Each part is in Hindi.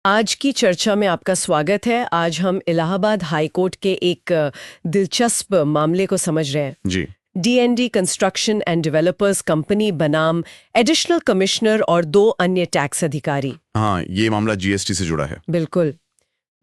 आज की चर्चा में आपका स्वागत है। आज हम इलाहाबाद हाई कोर्ट के एक दिलचस्प मामले को समझ रहे हैं। जी। D&D construction and developers company बनाम एडिशनल कमिश्नर और 2 अन्य टैक्स अधिकारी। हाँ, ये मामला जीएसटी से जुड़ा है। बिल्कुल।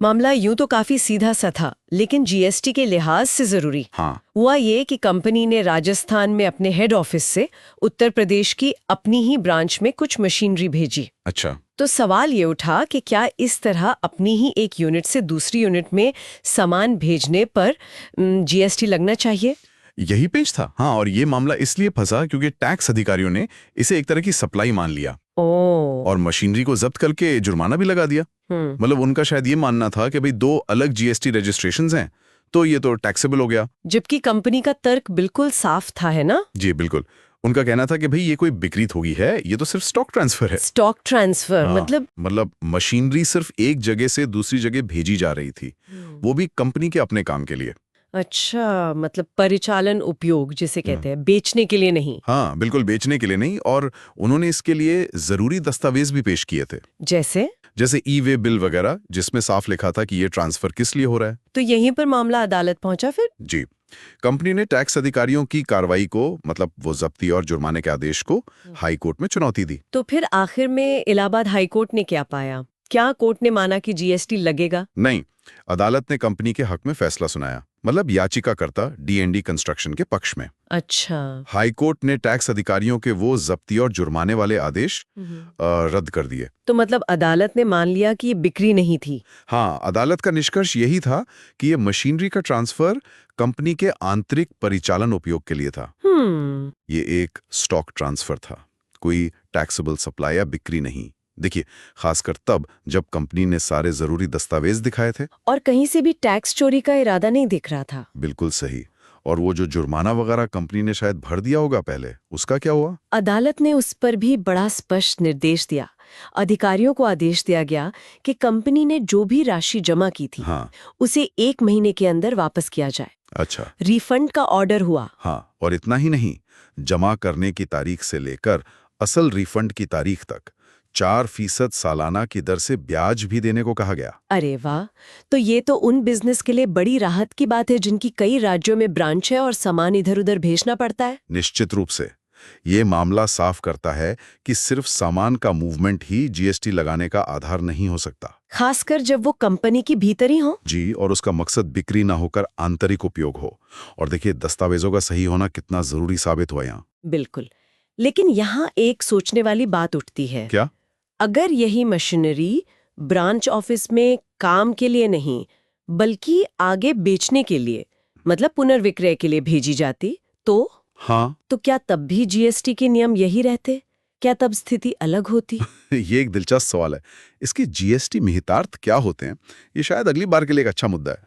मामला यूं तो काफी सीधा सा था, लेकिन जीएसटी के लिहाज से जरूरी। हाँ। हुआ ये कि कंपनी ने राजस्थान में अपने हेड ऑफिस से उत्तर प्रदेश की अपनी ही ब्रांच में कुछ मशीनरी भेजी। अच्छा। तो सवाल ये उठा कि क्या इस तरह अपनी ही एक यूनिट से दूसरी यूनिट में सामान भेजने पर जीएसटी लगना चाहिए? यही पेच था। हाँ, और ये मामला इसलिए फंसा क्योंकि टैक्स अधिकारियों ने इसे एक तरह की सप्लाई मान लिया और मशीनरी को जब्त करके जुर्माना भी लगा दिया। मतलब उनका शायद ये मानना था कि भाई 2 अलग जीएसटी रजिस्ट्रेशंस हैं, तो ये तो टैक्सेबल हो गया। जबकि कंपनी का तर्क बिल्कुल साफ था, है ना? जी बिल्कुल। उनका कहना था कि भाई ये कोई बिक्री थोगी है, ये तो सिर्फ स्टॉक ट्रांसफर है। स्टॉक ट्रांसफर हाँ, मतलब मशीनरी सिर्फ एक जगह से दूसरी जगह भेजी जा रही थी, वो भी कंपनी के अपने काम के लिए। अच्छा, मतलब परिचालन उपयोग जिसे कहते हैं, बेचने के लिए नहीं। हाँ बिल्कुल, बेचने के लिए नहीं। और उन्होंने इसके लिए जरूरी दस्तावेज भी पेश किए थे, जैसे ई-वे बिल वगैरह, जिसमें साफ लिखा था कि ये ट्रांसफर किस लिए हो रहा है। तो यहीं पर मामला अदालत पहुंचा फिर? जी। कंपनी ने टैक्स अधिकारियों की कार्रवाई को, मतलब वो जब्ती और जुर्माने के आदेश को, हाई कोर्ट में चुनौती दी। तो फिर आखिर में इलाहाबाद हाई कोर्ट ने क्या पाया? क्या कोर्ट ने माना कि जीएसटी लगेगा? नहीं, अदालत ने कंपनी के हक में फैसला सुनाया, मतलब याचिकाकर्ता D&D कंस्ट्रक्शन के पक्ष में। अच्छा। हाई कोर्ट ने टैक्स अधिकारियों के वो जब्ती और जुर्माने वाले आदेश रद्द कर दिए। तो मतलब अदालत ने मान लिया कि ये बिक्री नहीं थी। हाँ, अदालत का निष्कर्ष यही था कि ये मशीनरी का ट्रांसफर कंपनी के आंतरिक परिचालन उपयोग के लिए था। ये एक स्टॉक ट्रांसफर था, कोई टैक्सेबल सप्लाई या बिक्री नहीं। देखिए, खासकर तब जब कंपनी ने सारे जरूरी दस्तावेज दिखाए थे और कहीं से भी टैक्स चोरी का इरादा नहीं दिख रहा था। बिल्कुल सही। और वो जो जुर्माना वगैरह कंपनी ने शायद भर दिया होगा पहले, उसका क्या हुआ? अदालत ने उस पर भी बड़ा स्पष्ट निर्देश दिया। अधिकारियों को आदेश दिया गया कि कंपनी ने जो भी राशि जमा की थी, हाँ। उसे 1 महीने के अंदर वापस किया जाए। अच्छा। रिफंड का ऑर्डर हुआ। हाँ, और इतना ही नहीं, जमा करने की तारीख से लेकर असल रिफंड की तारीख तक 4% सालाना की दर से ब्याज भी देने को कहा गया। अरे वाह! तो ये तो उन बिजनेस के लिए बड़ी राहत की बात है जिनकी कई राज्यों में ब्रांच है और सामान इधर-उधर भेजना पड़ता है। निश्चित रूप से। ये मामला साफ करता है कि सिर्फ सामान का मूवमेंट ही जीएसटी लगाने का आधार नहीं हो सकता, खासकर जब वो कंपनी की भीतर ही हो। जी, और उसका मकसद बिक्री ना होकर आंतरिक उपयोग हो। और देखिए, दस्तावेजों का सही होना कितना जरूरी साबित हुआ यहाँ। बिल्कुल। लेकिन यहाँ एक सोचने वाली बात उठती है। क्या? अगर यही मशीनरी ब्रांच ऑफिस में काम के लिए नहीं, बल्कि आगे बेचने के लिए, मतलब पुनर्विक्रय के लिए भेजी जाती, तो हाँ। तो क्या तब भी जीएसटी के नियम यही रहते? क्या तब स्थिति अलग होती? ये एक दिलचस्प सवाल है। इसके जीएसटी निहितार्थ क्या होते हैं, ये शायद अगली बार के लिए एक अच्छा मुद्दा है।